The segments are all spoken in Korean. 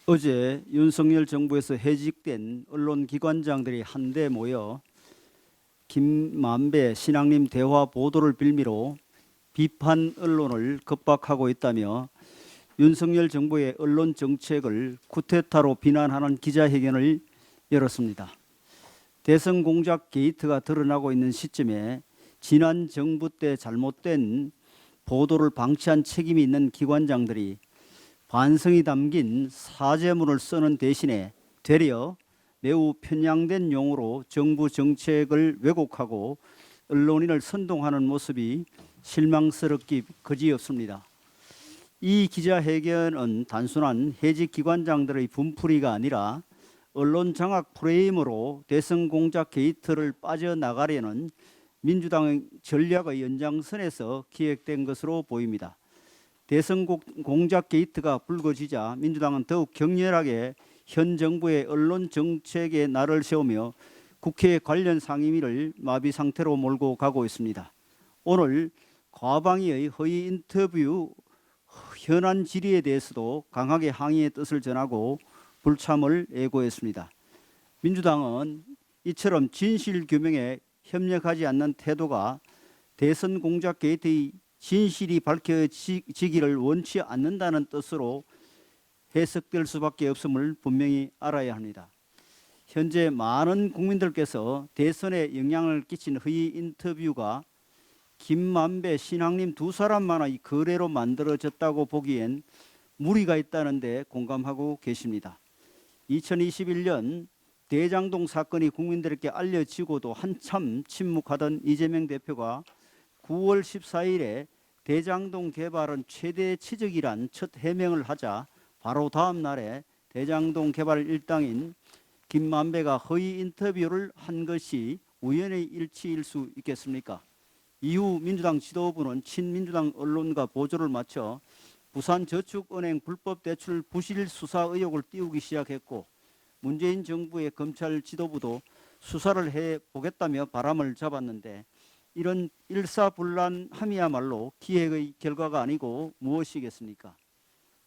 어제 윤석열 정부에서 해직된 언론기관장들이 한데 모여 김만배 신앙님 대화 보도를 빌미로 비판 언론을 겁박하고 있다며 윤석열 정부의 언론 정책을 쿠데타로 비난하는 기자회견을 열었습니다. 대선 공작 게이트가 드러나고 있는 시점에 지난 정부 때 잘못된 보도를 방치한 책임이 있는 기관장들이 반성이 담긴 사죄문을 쓰는 대신에 되려 매우 편향된 용어로 정부 정책을 왜곡하고 언론인을 선동하는 모습이 실망스럽기 그지없습니다. 이 기자회견은 단순한 해직 기관장들의 분풀이가 아니라 언론 장악 프레임으로 대선 공작 게이트를 빠져나가려는 민주당의 전략의 연장선에서 기획된 것으로 보입니다. 대선 공작 게이트가 불거지자 민주당은 더욱 격렬하게 현 정부의 언론 정책에 날을 세우며 국회 관련 상임위를 마비 상태로 몰고 가고 있습니다. 오늘 과방위의 허위 인터뷰 현안 질의에 대해서도 강하게 항의의 뜻을 전하고 불참을 예고했습니다. 민주당은 이처럼 진실 규명에 협력하지 않는 태도가 대선 공작 게이트의 진실이 밝혀지기를 원치 않는다는 뜻으로 해석될 수밖에 없음을 분명히 알아야 합니다. 현재 많은 국민들께서 대선에 영향을 끼친 허위 인터뷰가 김만배 신앙님 두 사람만의 거래로 만들어졌다고 보기엔 무리가 있다는 데 공감하고 계십니다. 2021년 대장동 사건이 국민들에게 알려지고도 한참 침묵하던 이재명 대표가 9월 14일에 대장동 개발은 최대 치적이란 첫 해명을 하자 바로 다음 날에 대장동 개발 일당인 김만배가 허위 인터뷰를 한 것이 우연의 일치일 수 있겠습니까? 이후 민주당 지도부는 친민주당 언론과 보조를 맞춰 부산저축은행 불법 대출 부실 수사 의혹을 띄우기 시작했고 문재인 정부의 검찰 지도부도 수사를 해보겠다며 바람을 잡았는데 이런 일사불란함이야말로 기획의 결과가 아니고 무엇이겠습니까?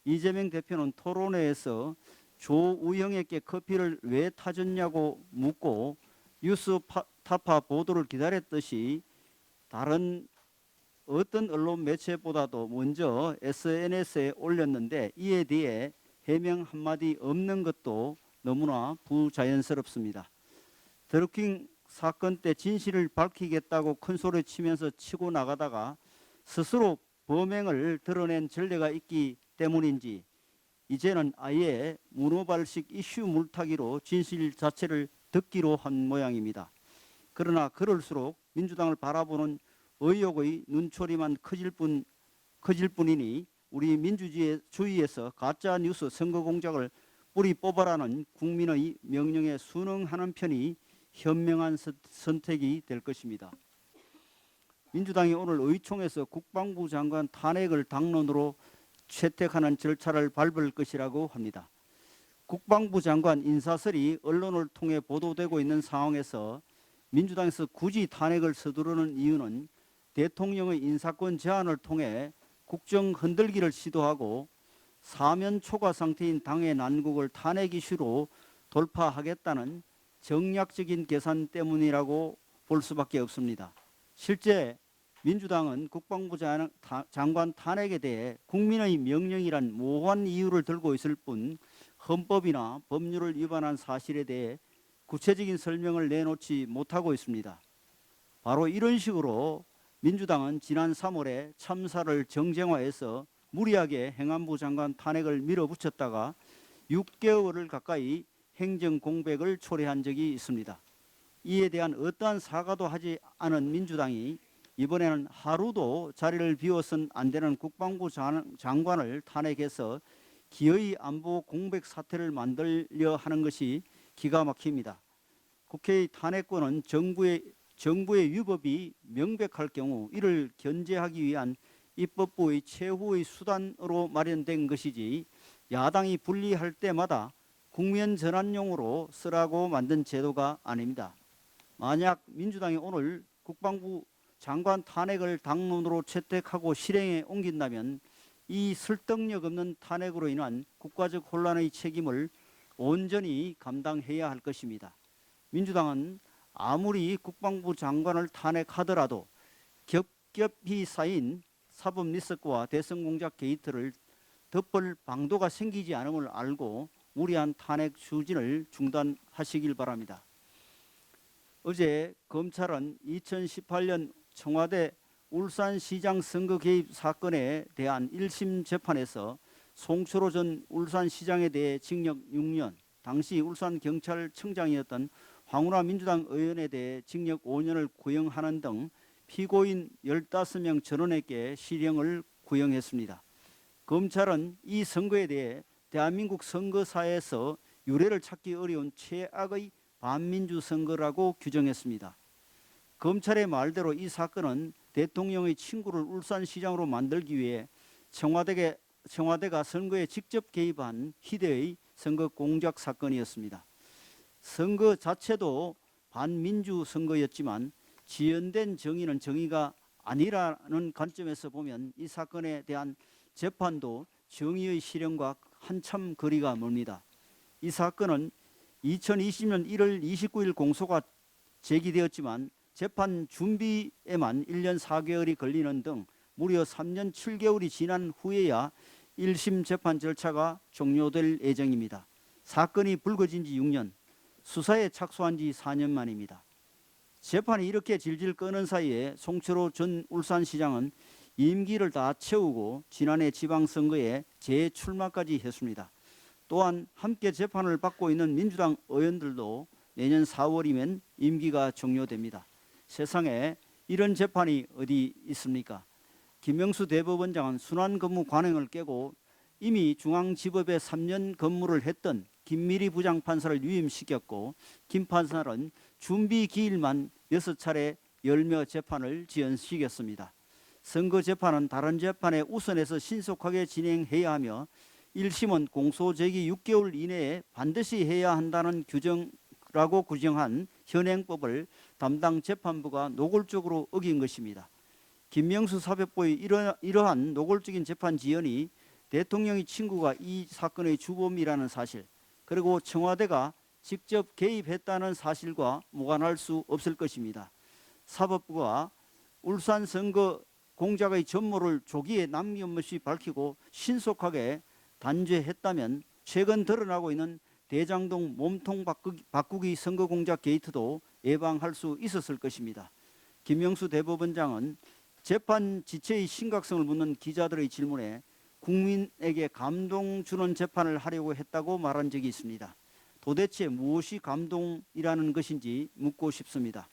이재명 대표는 토론회에서 조우영에게 커피를 왜 타줬냐고 묻고 뉴스타파 보도를 기다렸듯이 다른 어떤 언론 매체보다도 먼저 SNS에 올렸는데 이에 대해 해명 한마디 없는 것도 너무나 부자연스럽습니다. 드루킹 사건 때 진실을 밝히겠다고 큰소리 치면서 치고 나가다가 스스로 범행을 드러낸 전례가 있기 때문인지 이제는 아예 문호발식 이슈 물타기로 진실 자체를 듣기로 한 모양입니다. 그러나 그럴수록 민주당을 바라보는 의혹의 눈초리만 커질 뿐이니 우리 민주주의에서 가짜뉴스 선거 공작을 뿌리 뽑아라는 국민의 명령에 순응하는 편이 현명한 선택이 될 것입니다. 민주당이 오늘 의총에서 국방부 장관 탄핵을 당론으로 채택하는 절차를 밟을 것이라고 합니다. 국방부 장관 인사설이 언론을 통해 보도되고 있는 상황에서 민주당에서 굳이 탄핵을 서두르는 이유는 대통령의 인사권 제한을 통해 국정 흔들기를 시도하고 사면 초과 상태인 당의 난국을 탄핵 이슈로 돌파하겠다는 정략적인 계산 때문이라고 볼 수밖에 없습니다. 실제 민주당은 국방부 장관 탄핵에 대해 국민의 명령이란 모호한 이유를 들고 있을 뿐 헌법이나 법률을 위반한 사실에 대해 구체적인 설명을 내놓지 못하고 있습니다. 바로 이런 식으로 민주당은 지난 3월에 참사를 정쟁화해서 무리하게 행안부 장관 탄핵을 밀어붙였다가 6개월을 가까이 행정 공백을 초래한 적이 있습니다. 이에 대한 어떠한 사과도 하지 않은 민주당이 이번에는 하루도 자리를 비워선 안 되는 국방부 장관을 탄핵해서 기어이 안보 공백 사태를 만들려 하는 것이 기가 막힙니다. 국회의 탄핵권은 정부의 위법이 명백할 경우 이를 견제하기 위한 입법부의 최후의 수단으로 마련된 것이지 야당이 불리할 때마다 국면 전환용으로 쓰라고 만든 제도가 아닙니다. 만약 민주당이 오늘 국방부 장관 탄핵을 당론으로 채택하고 실행에 옮긴다면 이 설득력 없는 탄핵으로 인한 국가적 혼란의 책임을 온전히 감당해야 할 것입니다. 민주당은 아무리 국방부 장관을 탄핵하더라도 겹겹이 쌓인 사법 리스크와 대선 공작 게이트를 덮을 방도가 생기지 않음을 알고 무리한 탄핵 추진을 중단하시길 바랍니다. 어제 검찰은 2018년 청와대 울산시장 선거 개입 사건에 대한 1심 재판에서 송철호 전 울산시장에 대해 징역 6년, 당시 울산경찰청장이었던 황운하 민주당 의원에 대해 징역 5년을 구형하는 등 피고인 15명 전원에게 실형을 구형했습니다. 검찰은 이 선거에 대해 대한민국 선거사에서 유례를 찾기 어려운 최악의 반민주 선거라고 규정했습니다. 검찰의 말대로 이 사건은 대통령의 친구를 울산시장으로 만들기 위해 청와대가 선거에 직접 개입한 희대의 선거 공작 사건이었습니다. 선거 자체도 반민주 선거였지만 지연된 정의는 정의가 아니라는 관점에서 보면 이 사건에 대한 재판도 정의의 실현과 한참 거리가 멀니다. 이 사건은 2020년 1월 29일 공소가 제기되었지만 재판 준비에만 1년 4개월이 걸리는 등 무려 3년 7개월이 지난 후에야 1심 재판 절차가 종료될 예정입니다. 사건이 불거진 지 6년, 수사에 착수한 지 4년 만입니다. 재판이 이렇게 질질 끄는 사이에 송철호 전 울산시장은 임기를 다 채우고 지난해 지방선거에 재출마까지 했습니다. 또한 함께 재판을 받고 있는 민주당 의원들도 내년 4월이면 임기가 종료됩니다. 세상에 이런 재판이 어디 있습니까? 김명수 대법원장은 순환근무 관행을 깨고 이미 중앙지법에 3년 근무를 했던 김미리 부장판사를 유임시켰고 김 판사는 준비 기일만 6차례 열며 재판을 지연시켰습니다. 선거 재판은 다른 재판에 우선해서 신속하게 진행해야 하며 1심은 공소 제기 6개월 이내에 반드시 해야 한다는 규정이라고 규정한 현행법을 담당 재판부가 노골적으로 어긴 것입니다. 김명수 사법부의 이러한 노골적인 재판 지연이 대통령의 친구가 이 사건의 주범이라는 사실, 그리고 청와대가 직접 개입했다는 사실과 무관할 수 없을 것입니다. 사법부가 울산 선거 공작의 전모를 조기에 남김없이 밝히고 신속하게 단죄했다면 최근 드러나고 있는 대장동 몸통 바꾸기 선거 공작 게이트도 예방할 수 있었을 것입니다. 김명수 대법원장은 재판 지체의 심각성을 묻는 기자들의 질문에 국민에게 감동 주는 재판을 하려고 했다고 말한 적이 있습니다. 도대체 무엇이 감동이라는 것인지 묻고 싶습니다.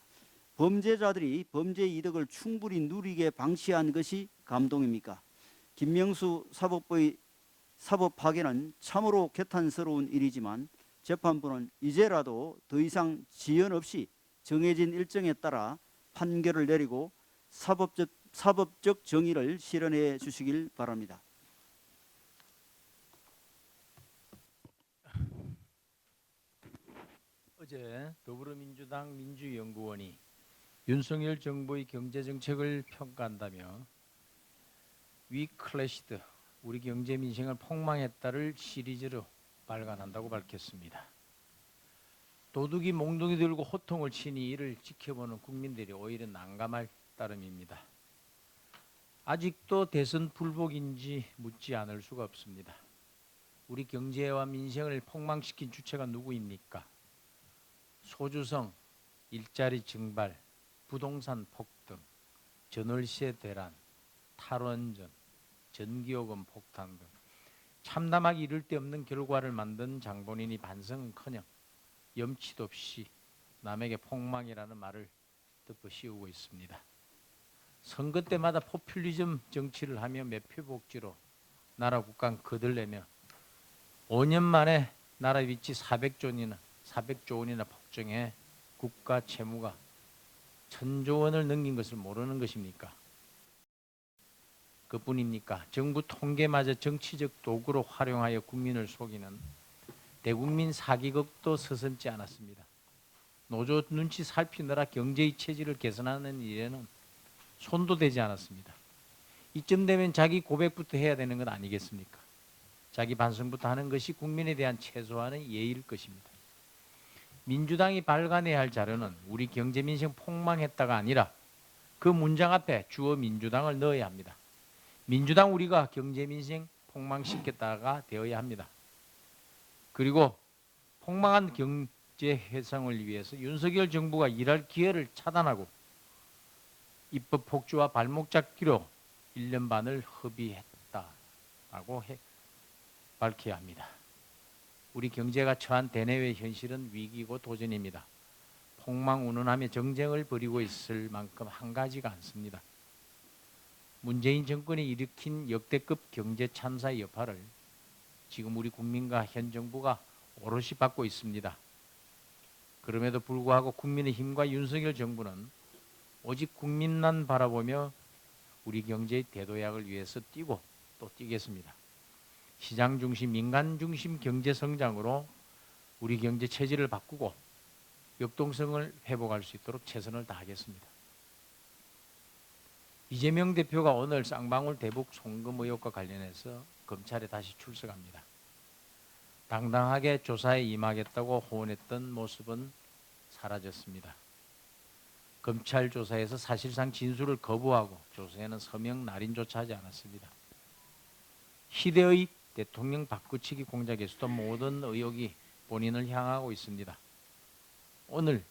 범죄자들이 범죄 이득을 충분히 누리게 방치한 것이 감동입니까? 김명수 사법부의 사법 파괴는 참으로 개탄스러운 일이지만 재판부는 이제라도 더 이상 지연 없이 정해진 일정에 따라 판결을 내리고 사법적 정의를 실현해 주시길 바랍니다. 어제 더불어민주당 민주연구원이 윤석열 정부의 경제정책을 평가한다며 We crashed, 우리 경제 민생을 폭망했다를 시리즈로 발간한다고 밝혔습니다. 도둑이 몽둥이 들고 호통을 치니 이를 지켜보는 국민들이 오히려 난감할 따름입니다. 아직도 대선 불복인지 묻지 않을 수가 없습니다. 우리 경제와 민생을 폭망시킨 주체가 누구입니까? 소주성, 일자리 증발, 부동산 폭등, 전월세 대란, 탈원전, 전기요금 폭탄 등 참담하기 이를 데 없는 결과를 만든 장본인이 반성은커녕 염치도 없이 남에게 폭망이라는 말을 덮어씌우고 있습니다. 선거 때마다 포퓰리즘 정치를 하며 매표복지로 나라 국가 거들내며 5년 만에 나라 위치 400조 원이나 폭증해 국가 채무가 1,000조 원을 넘긴 것을 모르는 것입니까? 그뿐입니까? 정부 통계마저 정치적 도구로 활용하여 국민을 속이는 대국민 사기극도 서슴지 않았습니다. 노조 눈치 살피느라 경제의 체질을 개선하는 일에는 손도 대지 않았습니다. 이쯤 되면 자기 고백부터 해야 되는 것 아니겠습니까? 자기 반성부터 하는 것이 국민에 대한 최소한의 예의일 것입니다. 민주당이 발간해야 할 자료는 우리 경제 민생 폭망했다가 아니라 그 문장 앞에 주어 민주당을 넣어야 합니다. 민주당 우리가 경제 민생 폭망시켰다가 되어야 합니다. 그리고 폭망한 경제 회상을 위해서 윤석열 정부가 일할 기회를 차단하고 입법 폭주와 발목 잡기로 1년 반을 허비했다라고 밝혀야 합니다. 우리 경제가 처한 대내외 현실은 위기고 도전입니다. 폭망운운하며 정쟁을 벌이고 있을 만큼 한가지가 않습니다. 문재인 정권이 일으킨 역대급 경제 참사의 여파를 지금 우리 국민과 현 정부가 오롯이 받고 있습니다. 그럼에도 불구하고 국민의힘과 윤석열 정부는 오직 국민만 바라보며 우리 경제의 대도약을 위해서 뛰고 또 뛰겠습니다. 시장 중심, 민간 중심 경제 성장으로 우리 경제 체질을 바꾸고 역동성을 회복할 수 있도록 최선을 다하겠습니다. 이재명 대표가 오늘 쌍방울 대북 송금 의혹과 관련해서 검찰에 다시 출석합니다. 당당하게 조사에 임하겠다고 호언했던 모습은 사라졌습니다. 검찰 조사에서 사실상 진술을 거부하고 조사에는 서명 날인조차 하지 않았습니다. 희대의 대통령 바꾸치기 공작에서도 모든 의혹이 본인을 향하고 있습니다. 오늘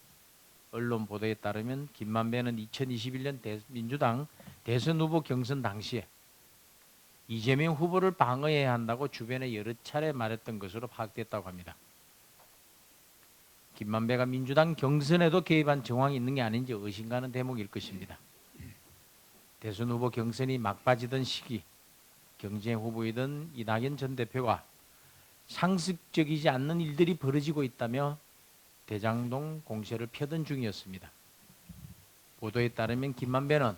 언론 보도에 따르면 김만배는 2021년 민주당 대선 후보 경선 당시에 이재명 후보를 방어해야 한다고 주변에 여러 차례 말했던 것으로 파악됐다고 합니다. 김만배가 민주당 경선에도 개입한 정황이 있는 게 아닌지 의심가는 대목일 것입니다. 대선 후보 경선이 막빠지던 시기 경쟁 후보이던 이낙연 전 대표가 상식적이지 않는 일들이 벌어지고 있다며 대장동 공세를 펴던 중이었습니다. 보도에 따르면 김만배는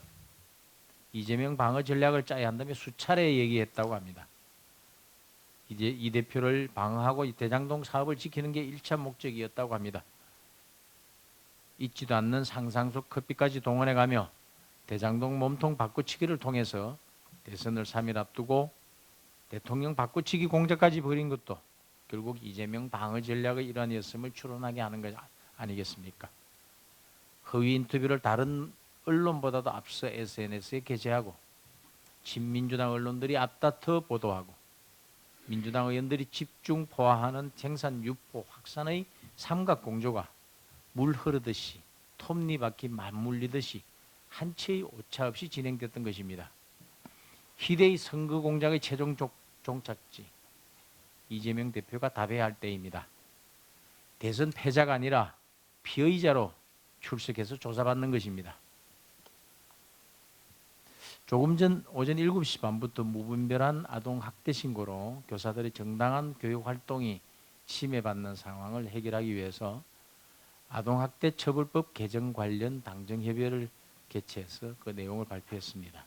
이재명 방어 전략을 짜야 한다며 수차례 얘기했다고 합니다. 이제 이 대표를 방어하고 이 대장동 사업을 지키는 게 1차 목적이었다고 합니다. 있지도 않는 상상 속 커피까지 동원해가며 대장동 몸통 바꾸치기를 통해서 대선을 3일 앞두고 대통령 바꾸치기 공작까지 벌인 것도 결국 이재명 방어 전략의 일환이었음을 추론하게 하는 것 아니겠습니까? 허위 인터뷰를 다른 언론보다도 앞서 SNS에 게재하고 친민주당 언론들이 앞다퉈 보도하고 민주당 의원들이 집중 포화하는 생산 유포 확산의 삼각공조가 물 흐르듯이 톱니바퀴 맞물리듯이 한 채의 오차 없이 진행됐던 것입니다. 희대의 선거 공작의 최종 종착지 이재명 대표가 답해야 할 때입니다. 대선 패자가 아니라 피의자로 출석해서 조사받는 것입니다. 조금 전 오전 7시 반부터 무분별한 아동학대 신고로 교사들의 정당한 교육활동이 침해받는 상황을 해결하기 위해서 아동학대 처벌법 개정 관련 당정협의회를 개최해서 그 내용을 발표했습니다.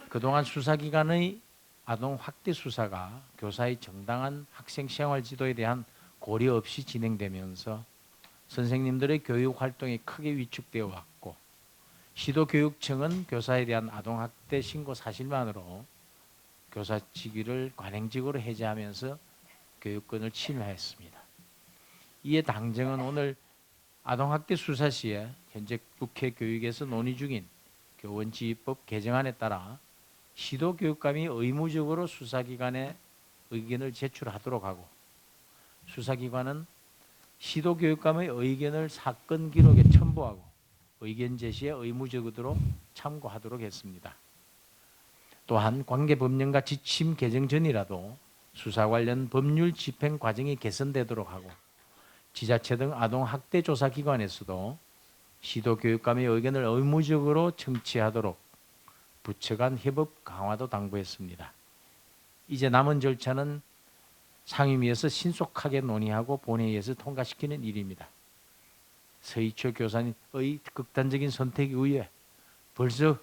그동안 수사기관의 아동학대 수사가 교사의 정당한 학생생활 지도에 대한 고려 없이 진행되면서 선생님들의 교육활동이 크게 위축되어 왔고 시도교육청은 교사에 대한 아동학대 신고 사실만으로 교사 직위를 관행직으로 해제하면서 교육권을 침해했습니다. 이에 당정은 오늘 아동학대 수사 시에 현재 국회 교육에서 논의 중인 교원지휘법 개정안에 따라 시도교육감이 의무적으로 수사기관에 의견을 제출하도록 하고 수사기관은 시도교육감의 의견을 사건 기록에 첨부하고 의견 제시에 의무적으로 참고하도록 했습니다. 또한 관계법령과 지침 개정 전이라도 수사 관련 법률 집행 과정이 개선되도록 하고 지자체 등 아동학대 조사기관에서도 시도교육감의 의견을 의무적으로 청취하도록 부처 간 협업 강화도 당부했습니다. 이제 남은 절차는 상임위에서 신속하게 논의하고 본회의에서 통과시키는 일입니다. 서희초 교사님의 극단적인 선택에 의해 벌써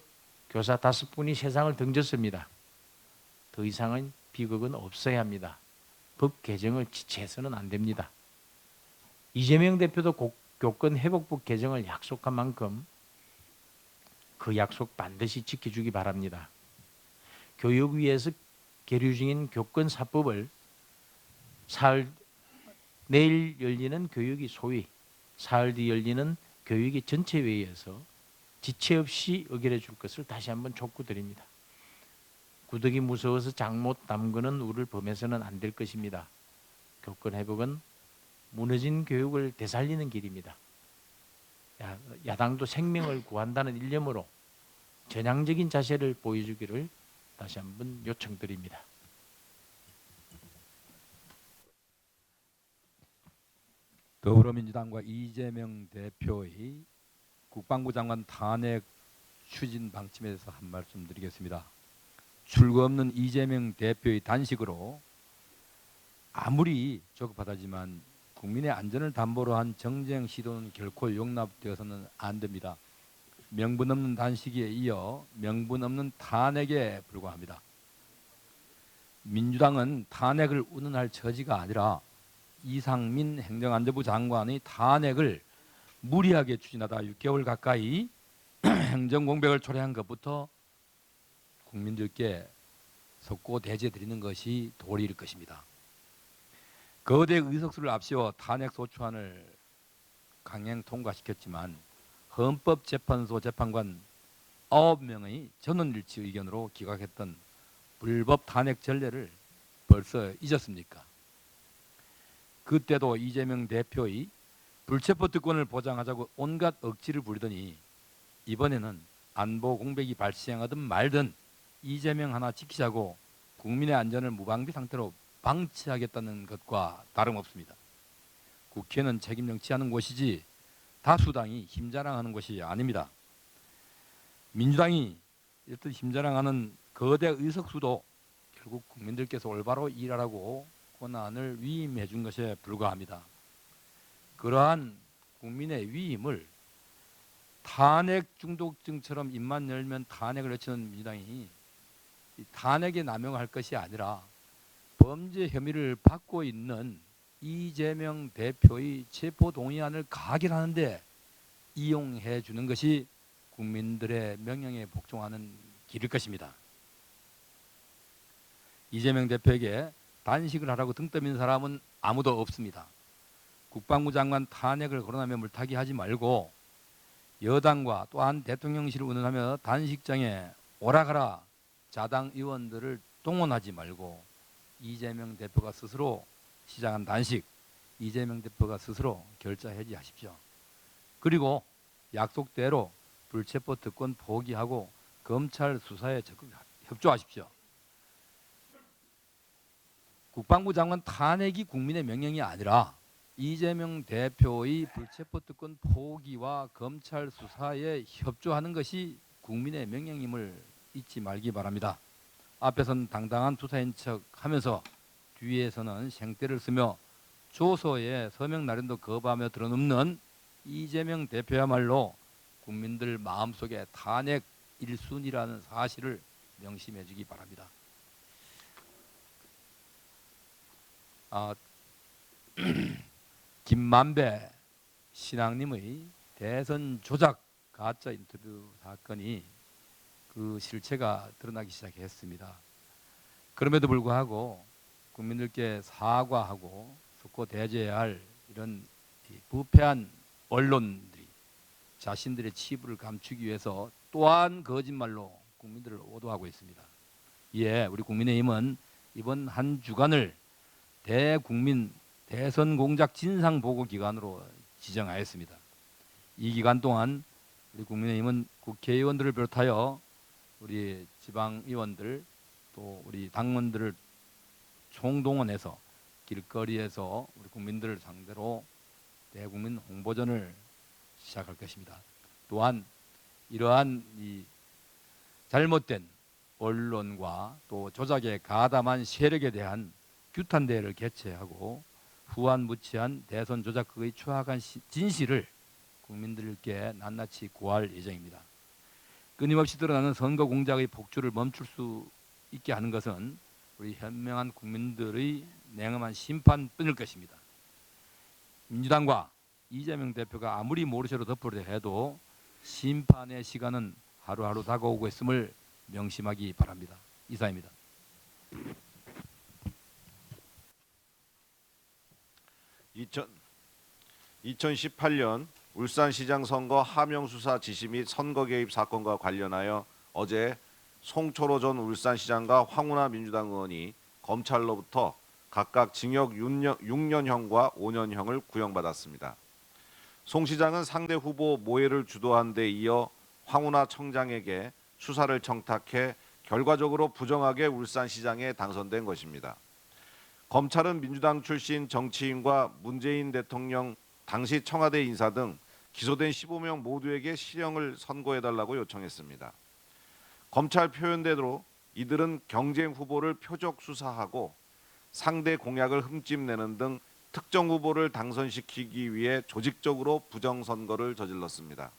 교사 5분이 세상을 등졌습니다. 더 이상은 비극은 없어야 합니다. 법 개정을 지체해서는 안 됩니다. 이재명 대표도 교권 회복법 개정을 약속한 만큼 그 약속 반드시 지켜주기 바랍니다. 교육위에서 계류 중인 교권사법을 내일 열리는 교육위 소위 사흘 뒤 열리는 교육위 전체회의에서 지체 없이 의결해 줄 것을 다시 한번 촉구드립니다. 구더기 무서워서 장못 담그는 우를 범해서는 안 될 것입니다. 교권 회복은 무너진 교육을 되살리는 길입니다. 야당도 생명을 구한다는 일념으로 전향적인 자세를 보여주기를 다시 한번 요청드립니다. 더불어민주당과 이재명 대표의 국방부 장관 탄핵 추진 방침에 대해서 한 말씀 드리겠습니다. 출구 없는 이재명 대표의 단식으로 아무리 조급하다지만 국민의 안전을 담보로 한 정쟁 시도는 결코 용납되어서는 안 됩니다. 명분 없는 단식에 이어 명분 없는 탄핵에 불과합니다. 민주당은 탄핵을 운운할 처지가 아니라 이상민 행정안전부 장관의 탄핵을 무리하게 추진하다 6개월 가까이 행정공백을 초래한 것부터 국민들께 속고 대제드리는 것이 도리일 것입니다. 거대 의석수를 앞세워 탄핵소추안을 강행 통과시켰지만 헌법재판소 재판관 9명의 전원일치 의견으로 기각했던 불법 탄핵 전례를 벌써 잊었습니까? 그때도 이재명 대표의 불체포 특권을 보장하자고 온갖 억지를 부리더니 이번에는 안보 공백이 발생하든 말든 이재명 하나 지키자고 국민의 안전을 무방비 상태로 방치하겠다는 것과 다름없습니다. 국회는 책임 정치하는 곳이지 다수당이 힘자랑하는 곳이 아닙니다. 민주당이 이렇듯 힘자랑하는 거대 의석수도 결국 국민들께서 올바로 일하라고 권한을 위임해 준 것에 불과합니다. 그러한 국민의 위임을 탄핵 중독증처럼 입만 열면 탄핵을 외치는 민주당이 탄핵에 남용할 것이 아니라 범죄 혐의를 받고 있는 이재명 대표의 체포동의안을 가결하는데 이용해 주는 것이 국민들의 명령에 복종하는 길일 것입니다. 이재명 대표에게 단식을 하라고 등 떠민 사람은 아무도 없습니다. 국방부 장관 탄핵을 거론하며 물타기 하지 말고 여당과 또한 대통령실을 운운하며 단식장에 오라가라 자당 의원들을 동원하지 말고 이재명 대표가 스스로 시작한 단식, 이재명 대표가 스스로 결자 해지하십시오. 그리고 약속대로 불체포 특권 포기하고 검찰 수사에 적극 협조하십시오. 국방부 장관 탄핵이 국민의 명령이 아니라 이재명 대표의 불체포 특권 포기와 검찰 수사에 협조하는 것이 국민의 명령임을 잊지 말기 바랍니다. 앞에서는 당당한 투사인 척하면서 뒤에서는 생떼를 쓰며 조서에 서명 날인도 거부하며 드러눕는 이재명 대표야말로 국민들 마음속에 탄핵 1순위라는 사실을 명심해 주기 바랍니다. 김만배 신앙님의 대선 조작 가짜 인터뷰 사건이 그 실체가 드러나기 시작했습니다. 그럼에도 불구하고 국민들께 사과하고 속고 대제해야 할 이런 부패한 언론들이 자신들의 치부를 감추기 위해서 또한 거짓말로 국민들을 오도하고 있습니다. 이에 우리 국민의힘은 이번 한 주간을 대국민 대선 공작 진상 보고 기간으로 지정하였습니다. 이 기간 동안 우리 국민의힘은 국회의원들을 비롯하여 우리 지방의원들 또 우리 당원들을 총동원해서 길거리에서 우리 국민들을 상대로 대국민 홍보전을 시작할 것입니다. 또한 이러한 이 잘못된 언론과 또 조작에 가담한 세력에 대한 규탄 대회를 개최하고 후한무치한 대선 조작극의 추악한 진실을 국민들께 낱낱이 고할 예정입니다. 끊임없이 드러나는 선거 공작의 복주를 멈출 수 있게 하는 것은 우리 현명한 국민들의 냉엄한 심판뿐일 것입니다. 민주당과 이재명 대표가 아무리 모르쇠로 덮으려 해도 심판의 시간은 하루하루 다가오고 있음을 명심하기 바랍니다. 이상입니다. 2018년 울산시장 선거 하명수사 지시 및 선거 개입 사건과 관련하여 어제 송초로 전 울산시장과 황운하 민주당 의원이 검찰로부터 각각 징역 6년형과 5년형을 구형받았습니다. 송 시장은 상대 후보 모해를 주도한 데 이어 황운하 청장에게 수사를 청탁해 결과적으로 부정하게 울산시장에 당선된 것입니다. 검찰은 민주당 출신 정치인과 문재인 대통령 당시 청와대 인사 등 기소된 15명 모두에게 실형을 선고해달라고 요청했습니다. 검찰 표현대로 이들은 경쟁 후보를 표적 수사하고 상대 공약을 흠집내는 등 특정 후보를 당선시키기 위해 조직적으로 부정선거를 저질렀습니다.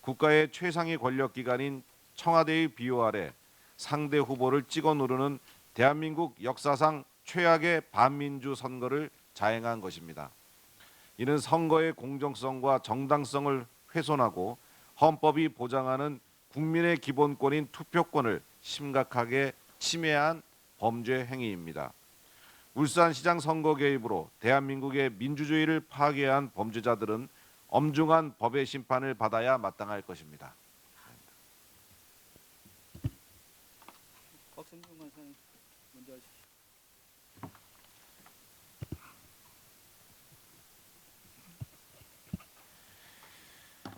국가의 최상위 권력기관인 청와대의 비호 아래 상대 후보를 찍어 누르는 대한민국 역사상 최악의 반민주 선거를 자행한 것입니다. 이는 선거의 공정성과 정당성을 훼손하고 헌법이 보장하는 국민의 기본권인 투표권을 심각하게 침해한 범죄 행위입니다. 울산시장 선거 개입으로 대한민국의 민주주의를 파괴한 범죄자들은 엄중한 법의 심판을 받아야 마땅할 것입니다. 박성준 간사님 먼저 하십시오.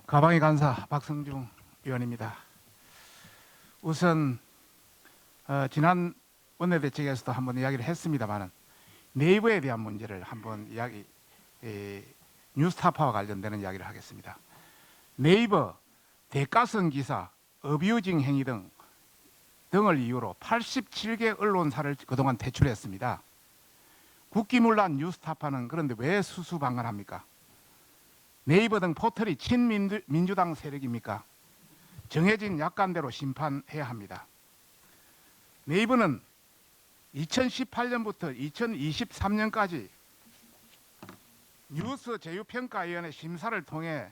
가방의 간사 박성중 의원입니다. 우선 지난 원내대책에서도 한번 이야기를 했습니다만 네이버에 대한 문제를 한번 뉴스타파와 관련되는 이야기를 하겠습니다. 네이버 대가성 기사, 어뷰징 행위 등을 이유로 87개 언론사를 그동안 퇴출했습니다. 국기문란 뉴스타파는 그런데 왜 수수방관합니까? 네이버 등 포털이 친민주당 세력입니까? 정해진 약관대로 심판해야 합니다. 네이버는 2018년부터 2023년까지 뉴스 제휴평가위원회 심사를 통해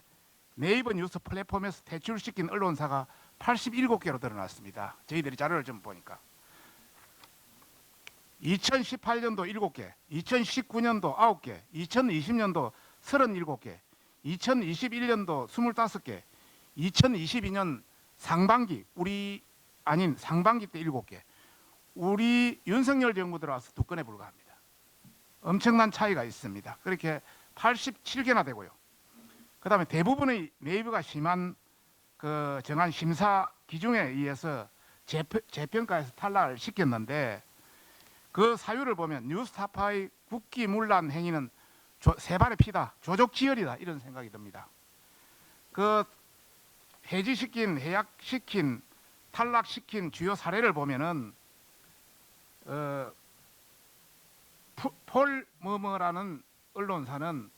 네이버 뉴스 플랫폼에서 퇴출시킨 언론사가 87개로 드러났습니다. 저희들이 자료를 좀 보니까 2018년도 7개, 2019년도 9개, 2020년도 37개, 2021년도 25개, 2022년 상반기 상반기 때 7개, 우리 윤석열 정부 들어와서 2건에 불과합니다. 엄청난 차이가 있습니다. 그렇게 87개나 되고요. 그다음에 대부분의 네이버가 심한 정한 심사 기준에 의해서 재평가에서 탈락을 시켰는데 그 사유를 보면 뉴스타파의 국기문란 행위는 세발의 피다, 조족지혈이다 이런 생각이 듭니다. 해지시킨, 해약시킨, 탈락시킨 주요 사례를 보면은 폴머머라는 언론사는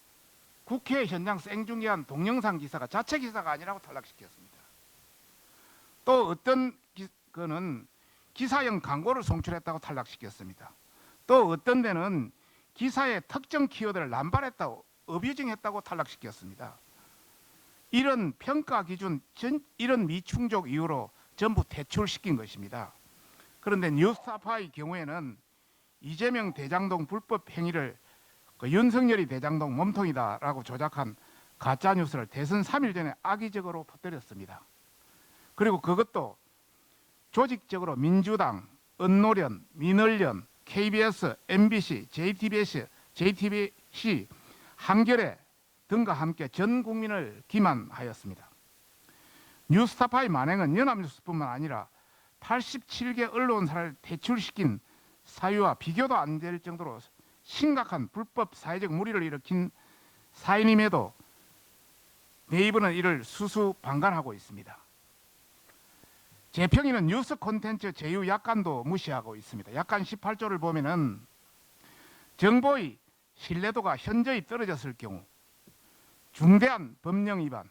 국회 현장 생중계한 동영상 기사가 자체 기사가 아니라고 탈락시켰습니다. 또 어떤 거는 기사형 광고를 송출했다고 탈락시켰습니다. 또 어떤 데는 기사의 특정 키워드를 남발했다고 어뷰징했다고 탈락시켰습니다. 이런 평가 기준, 이런 미충족 이유로 전부 퇴출시킨 것입니다. 그런데 뉴스타파의 경우에는 이재명 대장동 불법 행위를 윤석열이 대장동 몸통이다라고 조작한 가짜뉴스를 대선 3일 전에 악의적으로 퍼뜨렸습니다. 그리고 그것도 조직적으로 민주당, 언노련, 민언련, KBS, MBC, JTBC, 한겨레 등과 함께 전 국민을 기만하였습니다. 뉴스타파의 만행은 연합뉴스뿐만 아니라 87개 언론사를 퇴출시킨 사유와 비교도 안 될 정도로 심각한 불법 사회적 물의를 일으킨 사인임에도 네이버는 이를 수수방관하고 있습니다. 재평이는 뉴스 콘텐츠 제휴 약관도 무시하고 있습니다. 약관 18조를 보면은 정보의 신뢰도가 현저히 떨어졌을 경우 중대한 법령 위반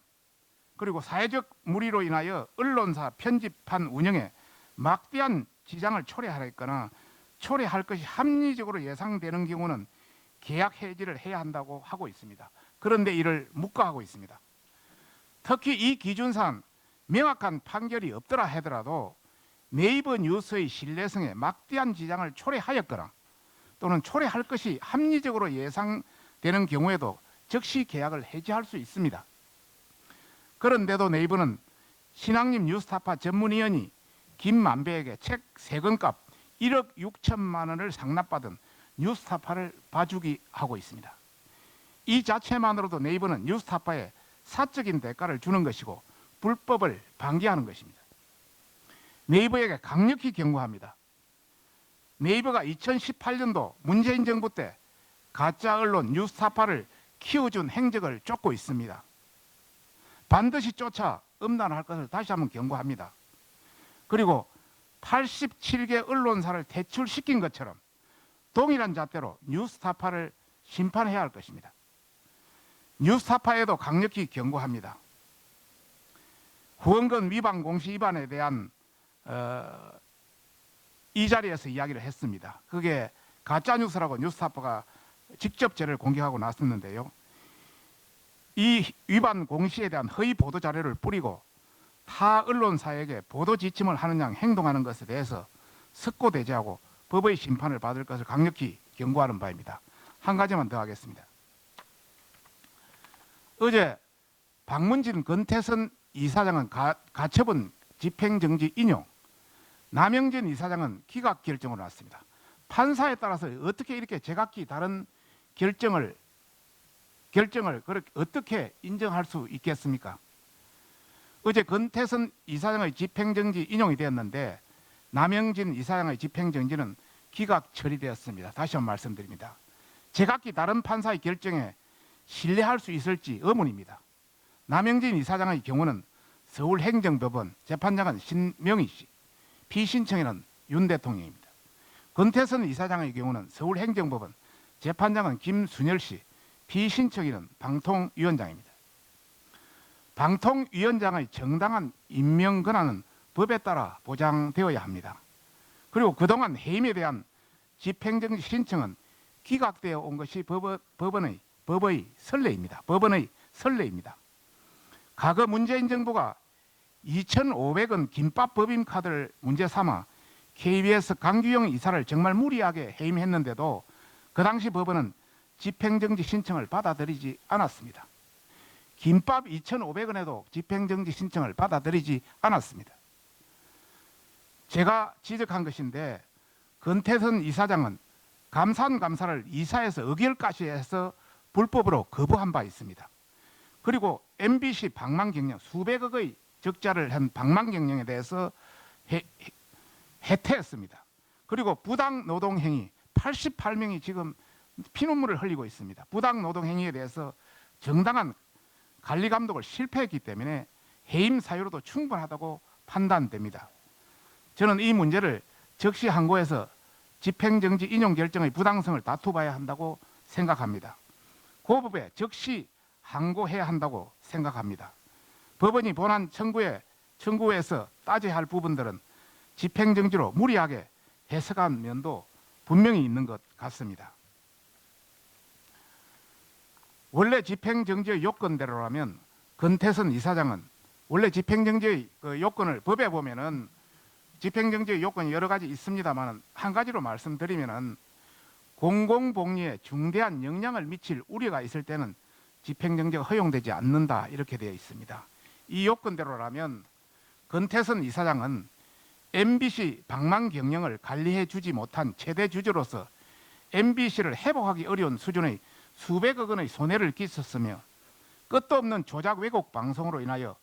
그리고 사회적 물의로 인하여 언론사 편집판 운영에 막대한 지장을 초래하였거나 초래할 것이 합리적으로 예상되는 경우는 계약 해지를 해야 한다고 하고 있습니다. 그런데 이를 묵과하고 있습니다. 특히 이 기준상 명확한 판결이 없더라 하더라도 네이버 뉴스의 신뢰성에 막대한 지장을 초래하였거나 또는 초래할 것이 합리적으로 예상되는 경우에도 즉시 계약을 해지할 수 있습니다. 그런데도 네이버는 신앙림 뉴스타파 전문위원이 김만배에게 책 3권값 1억 6천만 원을 상납받은 뉴스타파를 봐주기 하고 있습니다. 이 자체만으로도 네이버는 뉴스타파에 사적인 대가를 주는 것이고 불법을 방기하는 것입니다. 네이버에게 강력히 경고합니다. 네이버가 2018년도 문재인 정부 때 가짜 언론 뉴스타파를 키워준 행적을 쫓고 있습니다. 반드시 쫓아 엄단할 것을 다시 한번 경고합니다. 그리고 87개 언론사를 퇴출시킨 것처럼 동일한 잣대로 뉴스타파를 심판해야 할 것입니다. 뉴스타파에도 강력히 경고합니다. 후원금 위반 공시 위반에 대한 이 자리에서 이야기를 했습니다. 그게 가짜뉴스라고 뉴스타파가 직접 저를 공격하고 나섰는데요. 이 위반 공시에 대한 허위 보도 자료를 뿌리고 타 언론사에게 보도 지침을 하는 양 행동하는 것에 대해서 석고대죄하고 법의 심판을 받을 것을 강력히 경고하는 바입니다. 한 가지만 더 하겠습니다. 어제 박문진 건태선 이사장은 가처분 집행정지 인용, 남영진 이사장은 기각 결정으로 났습니다. 판사에 따라서 어떻게 이렇게 제각기 다른 결정을 그렇게 어떻게 인정할 수 있겠습니까? 어제 건태선 이사장의 집행정지 인용이 되었는데 남영진 이사장의 집행정지는 기각 처리되었습니다. 다시 한번 말씀드립니다. 제각기 다른 판사의 결정에 신뢰할 수 있을지 의문입니다. 남영진 이사장의 경우는 서울행정법원 재판장은 신명희 씨, 피신청인은 윤 대통령입니다. 건태선 이사장의 경우는 서울행정법원 재판장은 김순열 씨, 피신청인은 방통위원장입니다. 방통위원장의 정당한 임명 권한은 법에 따라 보장되어야 합니다. 그리고 그동안 해임에 대한 집행정지 신청은 기각되어 온 것이 법의 선례입니다. 법원의 선례입니다. 과거 문재인 정부가 2,500원 김밥 법인카드를 문제 삼아 KBS 강규영 이사를 정말 무리하게 해임했는데도 그 당시 법원은 집행정지 신청을 받아들이지 않았습니다. 김밥 2,500원에도 집행정지 신청을 받아들이지 않았습니다. 제가 지적한 것인데 건태선 이사장은 감사를 이사에서 의결까지 해서 불법으로 거부한 바 있습니다. 그리고 MBC 방망경영 수백억의 적자를 한 방망경영에 대해서 해태했습니다. 그리고 부당 노동행위 88명이 지금 피눈물을 흘리고 있습니다. 부당 노동행위에 대해서 정당한 관리 감독을 실패했기 때문에 해임 사유로도 충분하다고 판단됩니다. 저는 이 문제를 적시 항고해서 집행정지 인용 결정의 부당성을 다투봐야 한다고 생각합니다. 고법에 적시 항고해야 한다고 생각합니다. 법원이 본안 청구에서 따져야 할 부분들은 집행정지로 무리하게 해석한 면도 분명히 있는 것 같습니다. 원래 집행정지의 요건대로라면 건태선 이사장은 원래 집행정지의 요건을 법에 보면은 집행정지의 요건이 여러 가지 있습니다만 한 가지로 말씀드리면은 공공복리에 중대한 영향을 미칠 우려가 있을 때는 집행정지가 허용되지 않는다 이렇게 되어 있습니다. 이 요건대로라면 건태선 이사장은 MBC 방망 경영을 관리해 주지 못한 최대 주주로서 MBC를 회복하기 어려운 수준의 수백억 원의 손해를 끼쳤으며 끝도 없는 조작 왜곡 방송으로 인하여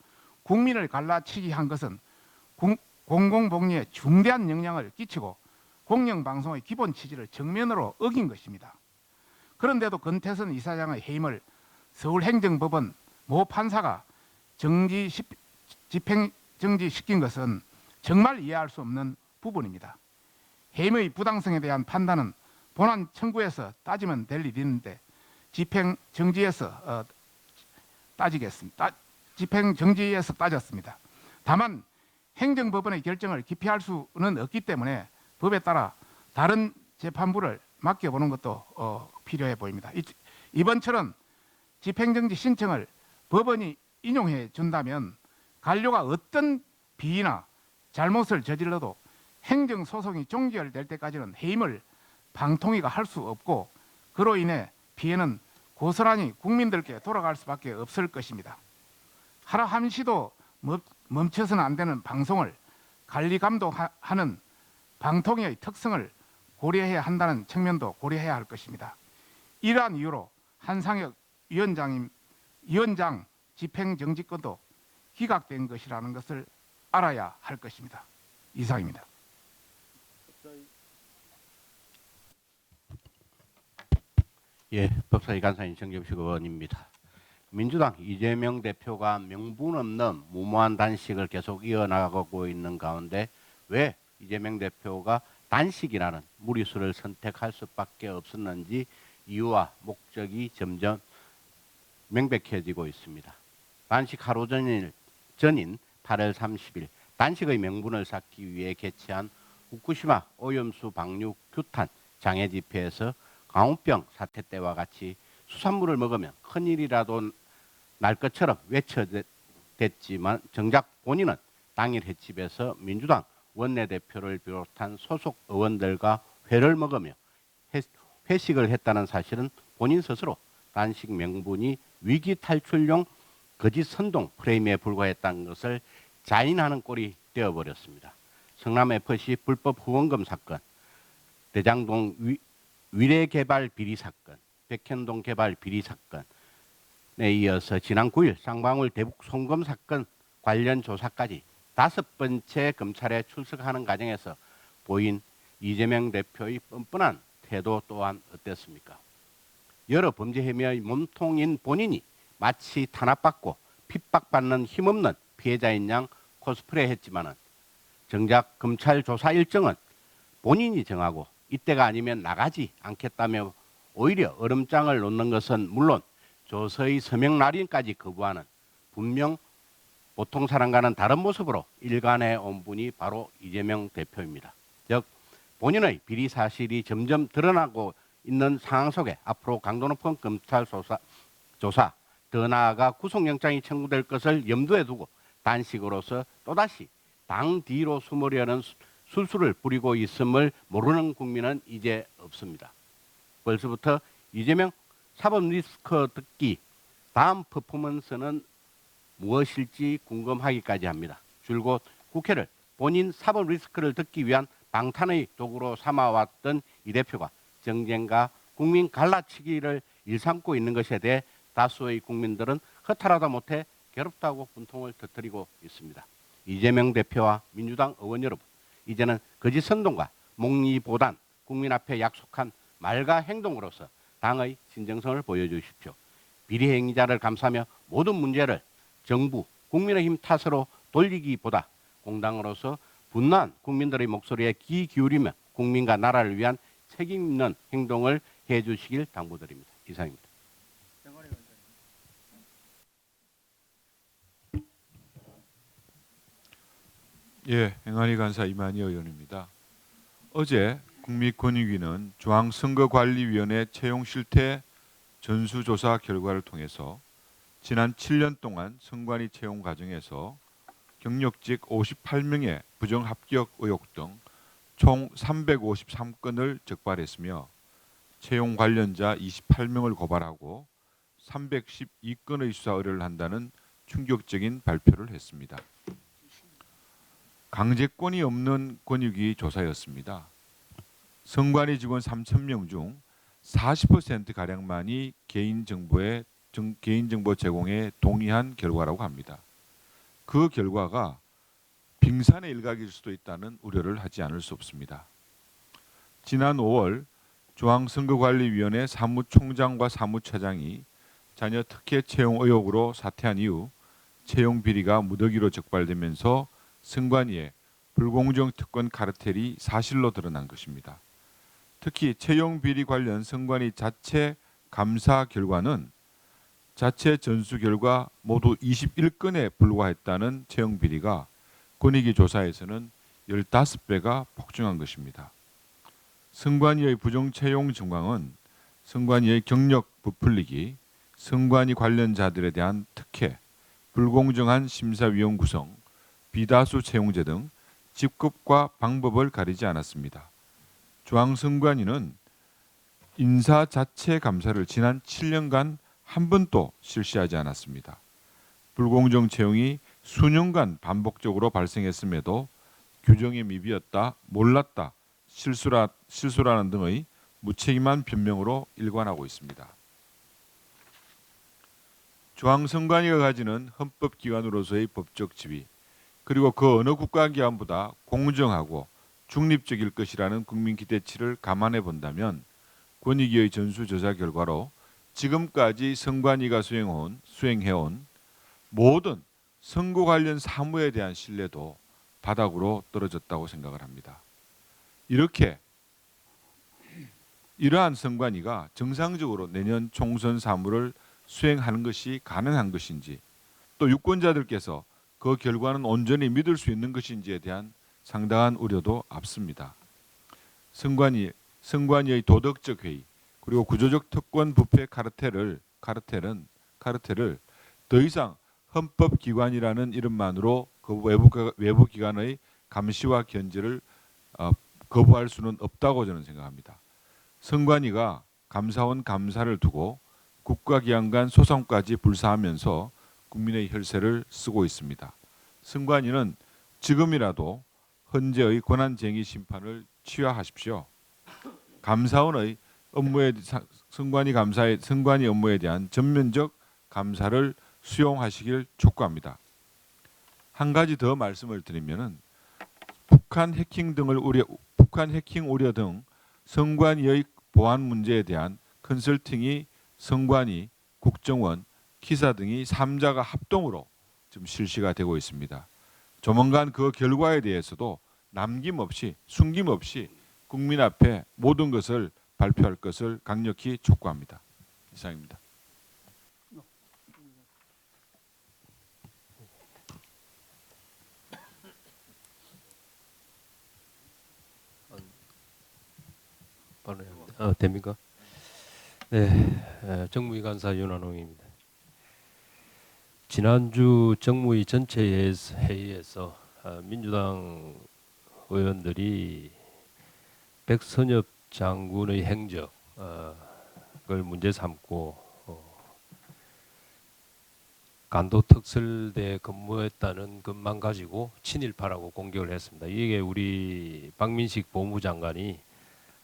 국민을 갈라치기 한 것은 공공복리에 중대한 영향을 끼치고 공영방송의 기본 취지를 정면으로 어긴 것입니다. 그런데도 권태선 이사장의 해임을 서울행정법원 모 판사가 집행정지시킨 것은 정말 이해할 수 없는 부분입니다. 해임의 부당성에 대한 판단은 본안 청구에서 따지면 될 일이 있는데 집행정지에서 따졌습니다. 다만 행정법원의 결정을 기피할 수는 없기 때문에 법에 따라 다른 재판부를 맡겨보는 것도 필요해 보입니다. 이번처럼 집행정지 신청을 법원이 인용해 준다면 관료가 어떤 비위나 잘못을 저질러도 행정소송이 종결될 때까지는 해임을 방통위가 할 수 없고 그로 인해 피해는 고스란히 국민들께 돌아갈 수밖에 없을 것입니다. 하루 한시도 멈춰서는 안 되는 방송을 관리 감독하는 방통위의 특성을 고려해야 한다는 측면도 고려해야 할 것입니다. 이러한 이유로 한상혁 위원장 집행정지권도 기각된 것이라는 것을 알아야 할 것입니다. 이상입니다. 예, 법사위 간사인 정점식 의원입니다. 민주당 이재명 대표가 명분 없는 무모한 단식을 계속 이어나가고 있는 가운데 왜 이재명 대표가 단식이라는 무리수를 선택할 수밖에 없었는지 이유와 목적이 점점 명백해지고 있습니다. 단식 하루 전인 8월 30일 단식의 명분을 쌓기 위해 개최한 후쿠시마 오염수 방류 규탄 장애 집회에서 광우병 사태 때와 같이 수산물을 먹으면 큰일이라도 날 것처럼 외쳐댔지만 정작 본인은 당일 횟집에서 민주당 원내대표를 비롯한 소속 의원들과 회를 먹으며 회식을 했다는 사실은 본인 스스로 단식 명분이 위기 탈출용 거짓 선동 프레임에 불과했다는 것을 자인하는 꼴이 되어버렸습니다. 성남FC 불법 후원금 사건, 대장동 위례개발 비리 사건, 백현동 개발 비리 사건에 이어서 지난 9일 쌍방울 대북 송금 사건 관련 조사까지 5번째 검찰에 출석하는 과정에서 보인 이재명 대표의 뻔뻔한 태도 또한 어땠습니까? 여러 범죄 혐의의 몸통인 본인이 마치 탄압받고 핍박받는 힘없는 피해자인 양 코스프레 했지만은 정작 검찰 조사 일정은 본인이 정하고 이때가 아니면 나가지 않겠다며 오히려 얼음장을 놓는 것은 물론 조서의 서명 날인까지 거부하는 분명 보통 사람과는 다른 모습으로 일관해 온 분이 바로 이재명 대표입니다. 즉 본인의 비리 사실이 점점 드러나고 있는 상황 속에 앞으로 강도 높은 검찰 조사 더 나아가 구속영장이 청구될 것을 염두에 두고 단식으로서 또다시 당 뒤로 숨으려는 술수를 부리고 있음을 모르는 국민은 이제 없습니다. 벌써부터 이재명 사법 리스크 듣기 다음 퍼포먼스는 무엇일지 궁금하기까지 합니다. 줄곧 국회를 본인 사법 리스크를 듣기 위한 방탄의 도구로 삼아왔던 이 대표가 정쟁과 국민 갈라치기를 일삼고 있는 것에 대해 다수의 국민들은 허탈하다 못해 괴롭다고 분통을 터뜨리고 있습니다. 이재명 대표와 민주당 의원 여러분, 이제는 거짓 선동과 몽리보단 국민 앞에 약속한 말과 행동으로서 당의 진정성을 보여주십시오. 비리 행위자를 감싸며 모든 문제를 정부, 국민의힘 탓으로 돌리기보다 공당으로서 분노한 국민들의 목소리에 귀 기울이며 국민과 나라를 위한 책임 있는 행동을 해주시길 당부드립니다. 이상입니다. 예, 행안위 간사 이만희 의원입니다. 어제 국민권익위는 중앙선거관리위원회 채용 실태 전수조사 결과를 통해서 지난 7년 동안 선관위 채용 과정에서 경력직 58명의 부정합격 의혹 등 총 353건을 적발했으며 채용 관련자 28명을 고발하고 312건의 수사 의뢰를 한다는 충격적인 발표를 했습니다. 강제권이 없는 권익위 조사였습니다. 선관위 직원 3,000명 중 40%가량만이 개인정보 제공에 동의한 결과라고 합니다. 그 결과가 빙산의 일각일 수도 있다는 우려를 하지 않을 수 없습니다. 지난 5월 중앙선거관리위원회 사무총장과 사무처장이 자녀 특혜 채용 의혹으로 사퇴한 이후 채용 비리가 무더기로 적발되면서 선관위의 불공정 특권 카르텔이 사실로 드러난 것입니다. 특히 채용 비리 관련 선관위 자체 감사 결과는 자체 전수 결과 모두 21건에 불과했다는 채용 비리가 권익위 조사에서는 15배가 폭증한 것입니다. 선관위의 부정 채용 정황은 선관위의 경력 부풀리기, 선관위 관련자들에 대한 특혜, 불공정한 심사위원 구성, 비다수 채용제 등 직급과 방법을 가리지 않았습니다. 중앙선관위는 인사 자체 감사를 지난 7년간 한 번도 실시하지 않았습니다. 불공정 채용이 수년간 반복적으로 발생했음에도 규정이 미비했다, 몰랐다, 실수라는 등의 무책임한 변명으로 일관하고 있습니다. 중앙선관위가 가지는 헌법기관으로서의 법적 지위, 그리고 그 어느 국가기관보다 공정하고 중립적일 것이라는 국민 기대치를 감안해 본다면 권익위의 전수조사 결과로 지금까지 선관위가 수행해온 모든 선거 관련 사무에 대한 신뢰도 바닥으로 떨어졌다고 생각을 합니다. 이러한 선관위가 정상적으로 내년 총선 사무를 수행하는 것이 가능한 것인지, 또 유권자들께서 그 결과는 온전히 믿을 수 있는 것인지에 대한 상당한 우려도 앞섭니다. 선관위의 도덕적 회의, 그리고 구조적 특권 부패 카르텔을 더 이상 헌법기관이라는 이름만으로 그 외부 기관의 감시와 견제를 거부할 수는 없다고 저는 생각합니다. 선관위가 감사원 감사를 두고 국가기관 간 소송까지 불사하면서 국민의 혈세를 쓰고 있습니다. 선관위는 지금이라도 헌재의 권한쟁의 심판을 취하하십시오. 감사원의 선관위 업무에 대한 전면적 감사를 수용하시길 촉구합니다. 한 가지 더 말씀을 드리면은 북한 해킹 우려 등 선관위의 보안 문제에 대한 컨설팅이 선관위, 국정원, 기사 등이 3자가 합동으로 지금 실시가 되고 있습니다. 조만간 그 결과에 대해서도 남김없이 숨김없이 국민 앞에 모든 것을 발표할 것을 강력히 촉구합니다. 이상입니다. 됩니까? 네, 정무위 간사 윤한홍입니다. 지난주 정무위 전체 회의에서 민주당 의원들이 백선엽 장군의 행적을 문제 삼고 간도 특설대 근무했다는 것만 가지고 친일파라고 공격을 했습니다. 이게 우리 박민식 법무장관이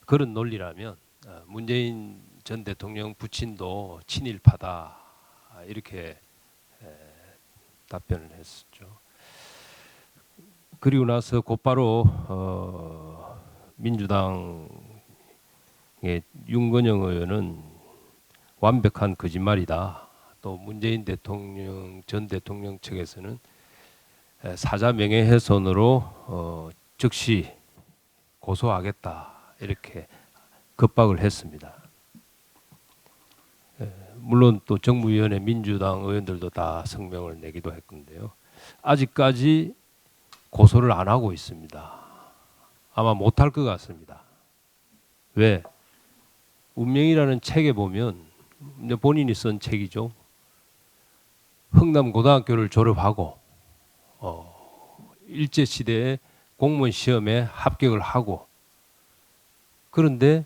그런 논리라면 문재인 전 대통령 부친도 친일파다 이렇게 답변을 했었죠. 그리고 나서 곧바로 민주당의 윤건영 의원은 완벽한 거짓말이다. 또 문재인 전 대통령 측에서는 사자 명예훼손으로 즉시 고소하겠다 이렇게 겁박을 했습니다. 물론 또 정무위원회 민주당 의원들도 다 성명을 내기도 했건데요. 아직까지 고소를 안 하고 있습니다. 아마 못할 것 같습니다. 왜? 운명이라는 책에 보면 본인이 쓴 책이죠. 흥남고등학교를 졸업하고 일제시대에 공무원 시험에 합격을 하고 그런데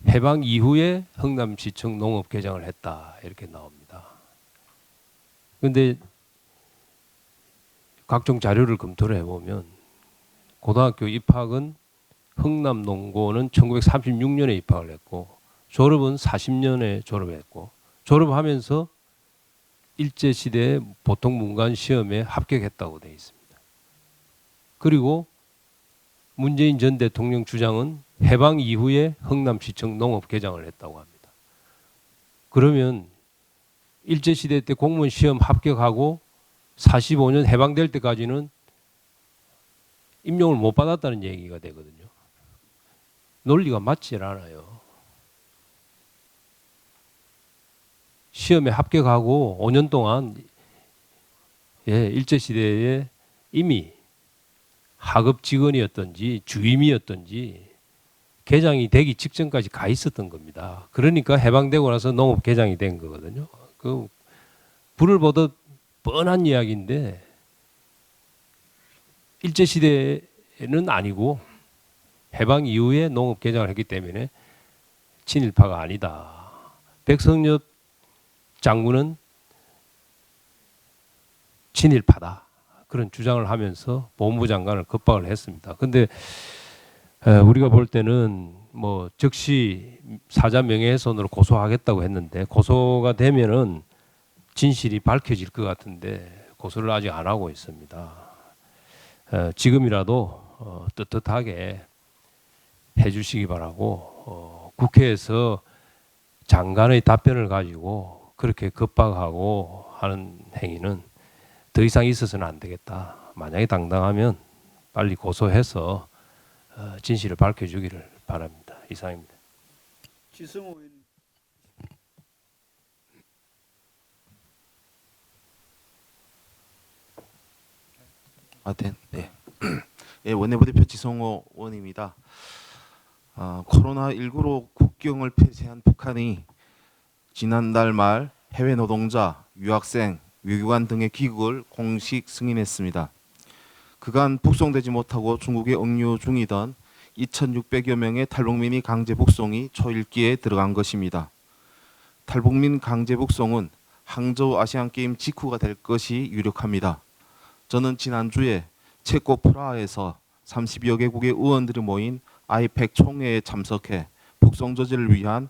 해방 이후에 흥남시청 농업 개장을 했다 이렇게 나옵니다. 그런데 각종 자료를 검토를 해보면 고등학교 입학은 흥남농고는 1936년에 입학을 했고 졸업은 40년에 졸업했고 졸업하면서 일제시대에 보통 문관 시험에 합격했다고 되어 있습니다. 그리고 문재인 전 대통령 주장은 해방 이후에 흥남시청 농업 개장을 했다고 합니다. 그러면 일제시대 때 공무원 시험 합격하고 45년 해방될 때까지는 임용을 못 받았다는 얘기가 되거든요. 논리가 맞질 않아요. 시험에 합격하고 5년 동안 일제시대에 이미 하급 직원이었던지 주임이었던지 개장이 되기 직전까지 가 있었던 겁니다. 그러니까 해방되고 나서 농업 개장이 된 거거든요. 그 불을 보듯 뻔한 이야기인데 일제시대는 아니고 해방 이후에 농업 개장을 했기 때문에 친일파가 아니다. 백성엽 장군은 친일파다. 그런 주장을 하면서 법무부 장관을 겁박을 했습니다. 근데 우리가 볼 때는 뭐 즉시 사자 명예훼손으로 고소하겠다고 했는데 고소가 되면은 진실이 밝혀질 것 같은데 고소를 아직 안 하고 있습니다. 지금이라도 떳떳하게 해주시기 바라고 국회에서 장관의 답변을 가지고 그렇게 겁박하고 하는 행위는 더 이상 있어서는 안 되겠다. 만약에 당당하면 빨리 고소해서 진실을 밝혀주기를 바랍니다. 이상입니다. 지성호 의원님. 네. 예, 원내부대표 지성호 의원입니다. 코로나19로 국경을 폐쇄한 북한이 지난달 말 해외 노동자, 유학생, 외교관 등의 귀국을 공식 승인했습니다. 그간 북송되지 못하고 중국에 억류 중이던 2,600여 명의 탈북민이 강제 북송이 초읽기에 들어간 것입니다. 탈북민 강제 북송은 항저우 아시안게임 직후가 될 것이 유력합니다. 저는 지난주에 체코 프라하에서 30여 개국의 의원들이 모인 아이팩 총회에 참석해 북송 저지를 위한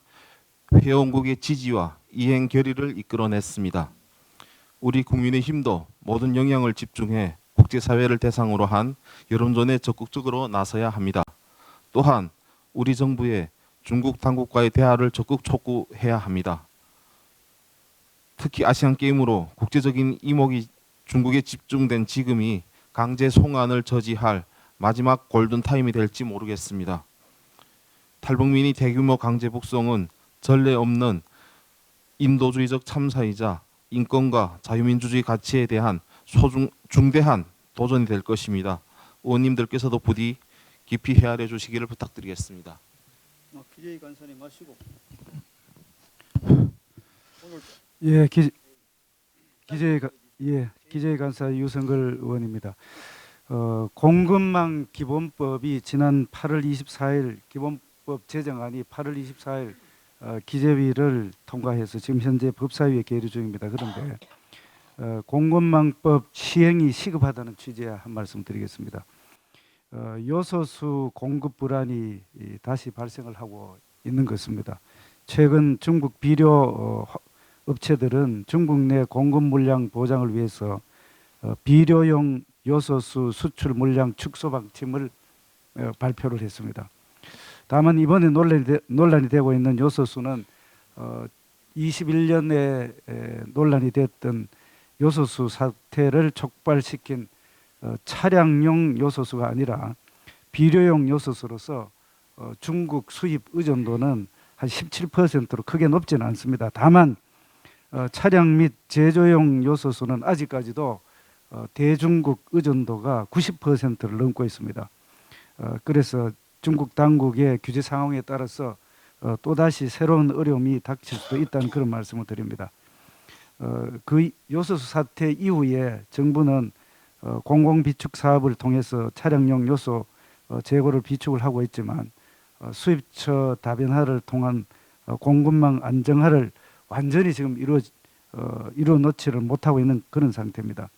회원국의 지지와 이행 결의를 이끌어냈습니다. 우리 국민의힘도 모든 영향을 집중해 국제사회를 대상으로 한 여론전에 적극적으로 나서야 합니다. 또한 우리 정부에 중국 당국과의 대화를 적극 촉구해야 합니다. 특히 아시안게임으로 국제적인 이목이 중국에 집중된 지금이 강제 송환을 저지할 마지막 골든타임이 될지 모르겠습니다. 탈북민이 대규모 강제 북송은 전례 없는 인도주의적 참사이자 인권과 자유민주주의 가치에 대한 중대한 도전이 될 것입니다. 의원님들께서도 부디 깊이 헤아려 주시기를 부탁드리겠습니다. 기재위 간사님 마시고. 예, 기재위 간사 유성걸 의원입니다. 공급망 기본법이 지난 8월 24일 기본법 제정안이 8월 24일 기재위를 통과해서 지금 현재 법사위에 계류 중입니다. 그런데 공급망법 시행이 시급하다는 취지의 한 말씀 드리겠습니다. 요소수 공급 불안이 다시 발생을 하고 있는 것입니다. 최근 중국 비료 업체들은 중국 내 공급 물량 보장을 위해서 비료용 요소수 수출 물량 축소 방침을 발표를 했습니다. 다만 이번에 논란이 되고 있는 요소수는 21년에 논란이 됐던 요소수 사태를 촉발시킨 차량용 요소수가 아니라 비료용 요소수로서 중국 수입 의존도는 한 17%로 크게 높지는 않습니다. 다만 차량 및 제조용 요소수는 아직까지도 대중국 의존도가 90%를 넘고 있습니다. 그래서 중국 당국의 규제 상황에 따라서 또다시 새로운 어려움이 닥칠 수도 있다는 그런 말씀을 드립니다. 그 요소수 사태 이후에 정부는 공공비축 사업을 통해서 차량용 요소 재고를 비축을 하고 있지만 수입처 다변화를 통한 공급망 안정화를 완전히 지금 이루어 놓지를 못하고 있는 그런 상태입니다.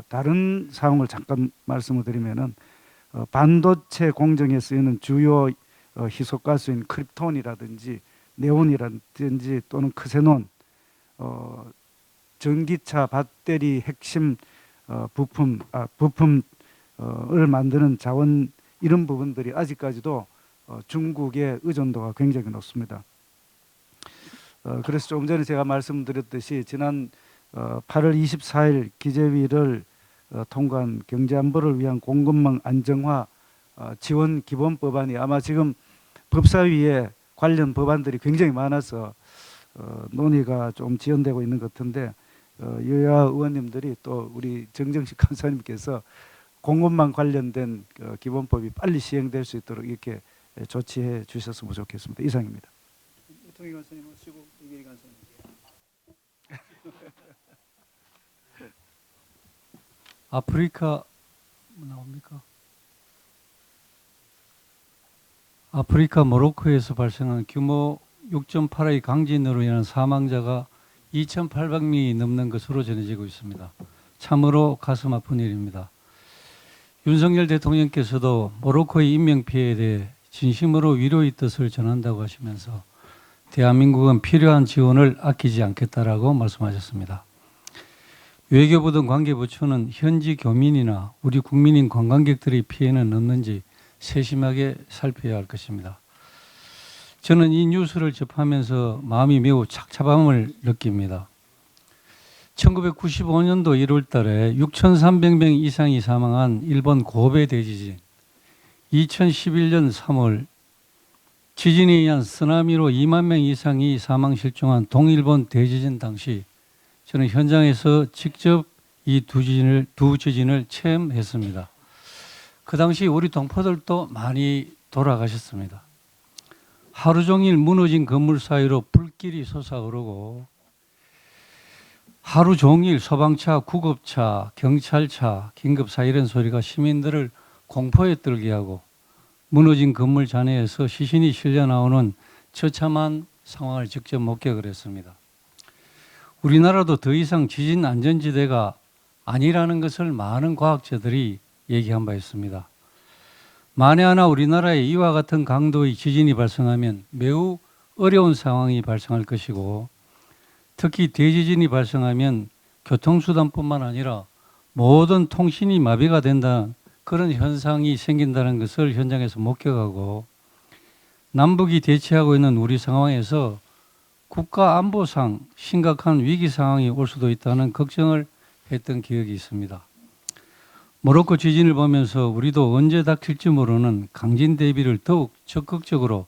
다른 사항을 잠깐 말씀을 드리면은 반도체 공정에 쓰이는 주요 희소가스인 크립톤이라든지 네온이라든지 또는 크세논, 전기차 배터리 핵심 부품 을 만드는 자원 이런 부분들이 아직까지도 중국의 의존도가 굉장히 높습니다. 그래서 조금 전에 제가 말씀드렸듯이 지난 8월 24일 기재위를 통과한 경제안보를 위한 공급망 안정화 지원 기본법안이 아마 지금 법사위에 관련 법안들이 굉장히 많아서 논의가 좀 지연되고 있는 것 같은데 여야 의원님들이 또 우리 정정식 간사님께서 공급망 관련된 기본법이 빨리 시행될 수 있도록 이렇게 조치해 주셨으면 좋겠습니다. 이상입니다. 이통희 간사님 오시고 이계희 간사님. 아프리카 나옵니까? 아프리카 모로코에서 발생한 규모 6.8의 강진으로 인한 사망자가 2,800명이 넘는 것으로 전해지고 있습니다. 참으로 가슴 아픈 일입니다. 윤석열 대통령께서도 모로코의 인명피해에 대해 진심으로 위로의 뜻을 전한다고 하시면서 대한민국은 필요한 지원을 아끼지 않겠다라고 말씀하셨습니다. 외교부 등 관계부처는 현지 교민이나 우리 국민인 관광객들의 피해는 없는지 세심하게 살펴야 할 것입니다. 저는 이 뉴스를 접하면서 마음이 매우 착잡함을 느낍니다. 1995년도 1월 달에 6,300명 이상이 사망한 일본 고베 대지진, 2011년 3월 지진에 의한 쓰나미로 2만 명 이상이 사망 실종한 동일본 대지진 당시 저는 현장에서 직접 이 두 지진을 체험했습니다. 그 당시 우리 동포들도 많이 돌아가셨습니다. 하루 종일 무너진 건물 사이로 불길이 솟아오르고 하루 종일 소방차, 구급차, 경찰차, 긴급 사이렌 소리가 시민들을 공포에 떨게 하고 무너진 건물 잔해에서 시신이 실려 나오는 처참한 상황을 직접 목격을 했습니다. 우리나라도 더 이상 지진 안전지대가 아니라는 것을 많은 과학자들이 얘기한 바 있습니다. 만에 하나 우리나라에 이와 같은 강도의 지진이 발생하면 매우 어려운 상황이 발생할 것이고 특히 대지진이 발생하면 교통수단뿐만 아니라 모든 통신이 마비가 된다는 그런 현상이 생긴다는 것을 현장에서 목격하고 남북이 대치하고 있는 우리 상황에서 국가안보상 심각한 위기 상황이 올 수도 있다는 걱정을 했던 기억이 있습니다. 모로코 지진을 보면서 우리도 언제 닥칠지 모르는 강진 대비를 더욱 적극적으로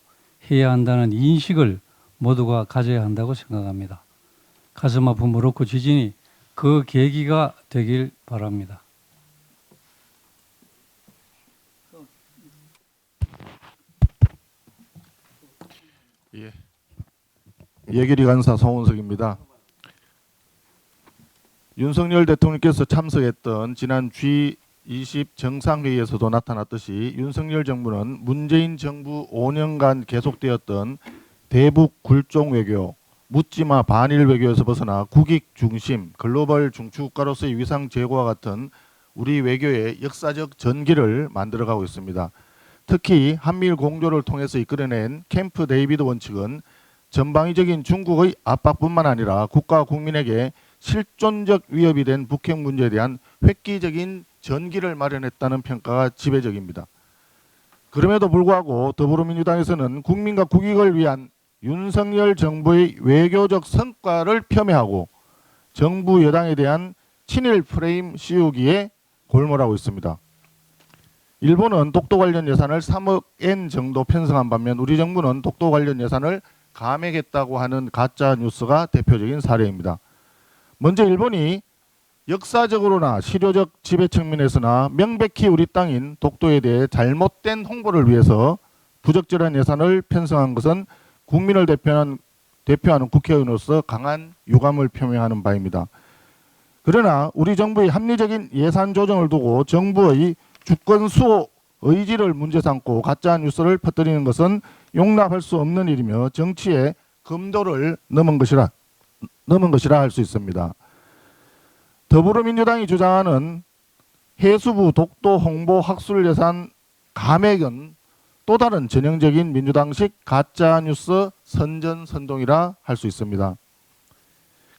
해야 한다는 인식을 모두가 가져야 한다고 생각합니다. 가슴 아픈 모로코 지진이 그 계기가 되길 바랍니다. 예. 예결위 간사 송은석입니다. 윤석열 대통령께서 참석했던 지난 G20 정상회의에서도 나타났듯이 윤석열 정부는 문재인 정부 5년간 계속되었던 대북 굴종 외교, 묻지마 반일 외교에서 벗어나 국익 중심, 글로벌 중추국가로서의 위상 제고와 같은 우리 외교의 역사적 전기를 만들어가고 있습니다. 특히 한미일 공조를 통해서 이끌어낸 캠프 데이비드 원칙은 전방위적인 중국의 압박뿐만 아니라 국가 국민에게 실존적 위협이 된 북핵 문제에 대한 획기적인 전기를 마련했다는 평가가 지배적입니다. 그럼에도 불구하고 더불어민주당에서는 국민과 국익을 위한 윤석열 정부의 외교적 성과를 폄훼하고 정부 여당에 대한 친일 프레임 씌우기에 골몰하고 있습니다. 일본은 독도 관련 예산을 3억 엔 정도 편성한 반면 우리 정부는 독도 관련 예산을 감액했다고 하는 가짜 뉴스가 대표적인 사례입니다. 먼저 일본이 역사적으로나 실효적 지배 측면에서나 명백히 우리 땅인 독도에 대해 잘못된 홍보를 위해서 부적절한 예산을 편성한 것은 국민을 대표하는 국회의원으로서 강한 유감을 표명하는 바입니다. 그러나 우리 정부의 합리적인 예산 조정을 두고 정부의 주권 수호 의지를 문제 삼고 가짜 뉴스를 퍼뜨리는 것은 용납할 수 없는 일이며 정치의 금도를 넘은 것이라 할 수 있습니다. 더불어민주당이 주장하는 해수부 독도 홍보 학술 예산 감액은 또 다른 전형적인 민주당식 가짜 뉴스 선전선동이라 할 수 있습니다.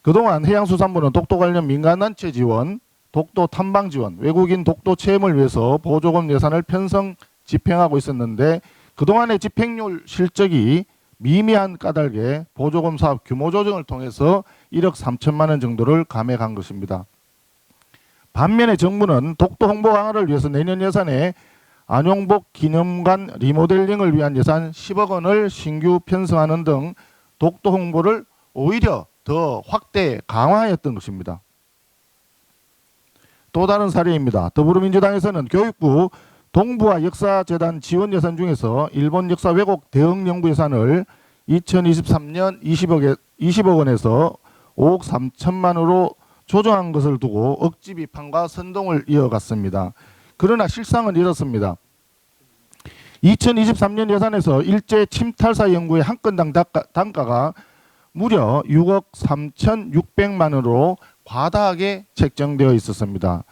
그동안 해양수산부는 독도 관련 민간단체 지원, 독도 탐방 지원, 외국인 독도 체험을 위해서 보조금 예산을 편성 집행하고 있었는데 그동안의 집행률 실적이 미미한 까닭에 보조금 사업 규모 조정을 통해서 1억 3천만 원 정도를 감액한 것입니다. 반면에 정부는 독도 홍보 강화를 위해서 내년 예산에 안용복 기념관 리모델링을 위한 예산 10억 원을 신규 편성하는 등 독도 홍보를 오히려 더 확대 강화했던 것입니다. 또 다른 사례입니다. 더불어민주당에서는 교육부 동부와 역사재단 지원 예산 중에서 일본 역사 왜곡 대응 연구 예산을 2023년 20억 원에서 5억 3천만 원으로 조정한 것을 두고 억지 비판과 선동을 이어갔습니다. 그러나 실상은 이렇습니다. 2023년 예산에서 일제 침탈사 연구의 한 건당 단가가 무려 6억 3,600만 원으로 과다하게 책정되어 있었습니다.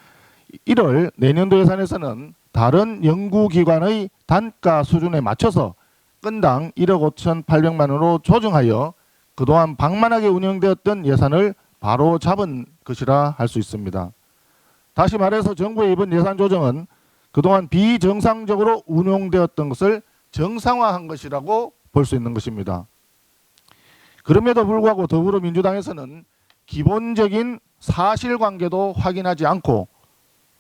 이를 내년도 예산에서는 다른 연구기관의 단가 수준에 맞춰서 건당 1억 5,800만 원으로 조정하여 그동안 방만하게 운영되었던 예산을 바로 잡은 것이라 할 수 있습니다. 다시 말해서 정부의 이번 예산 조정은 그동안 비정상적으로 운용되었던 것을 정상화한 것이라고 볼 수 있는 것입니다. 그럼에도 불구하고 더불어민주당에서는 기본적인 사실관계도 확인하지 않고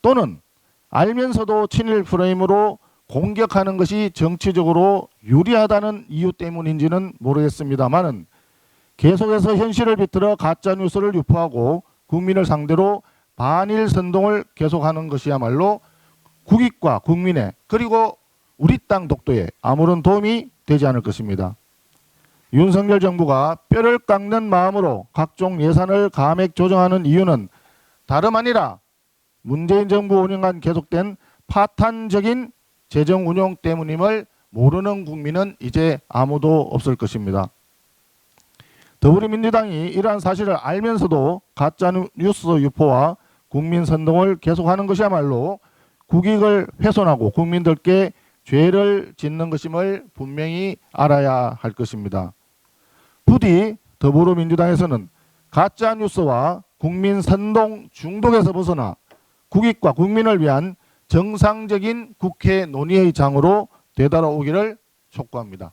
또는 알면서도 친일 프레임으로 공격하는 것이 정치적으로 유리하다는 이유 때문인지는 모르겠습니다만은 계속해서 현실을 비틀어 가짜 뉴스를 유포하고 국민을 상대로 반일 선동을 계속하는 것이야말로 국익과 국민의 그리고 우리 땅 독도에 아무런 도움이 되지 않을 것입니다. 윤석열 정부가 뼈를 깎는 마음으로 각종 예산을 감액 조정하는 이유는 다름 아니라 문재인 정부 5년간 계속된 파탄적인 재정 운용 때문임을 모르는 국민은 이제 아무도 없을 것입니다. 더불어민주당이 이러한 사실을 알면서도 가짜 뉴스 유포와 국민 선동을 계속하는 것이야말로 국익을 훼손하고 국민들께 죄를 짓는 것임을 분명히 알아야 할 것입니다. 부디 더불어민주당에서는 가짜 뉴스와 국민 선동 중독에서 벗어나 국익과 국민을 위한 정상적인 국회 논의의 장으로 되돌아오기를 촉구합니다.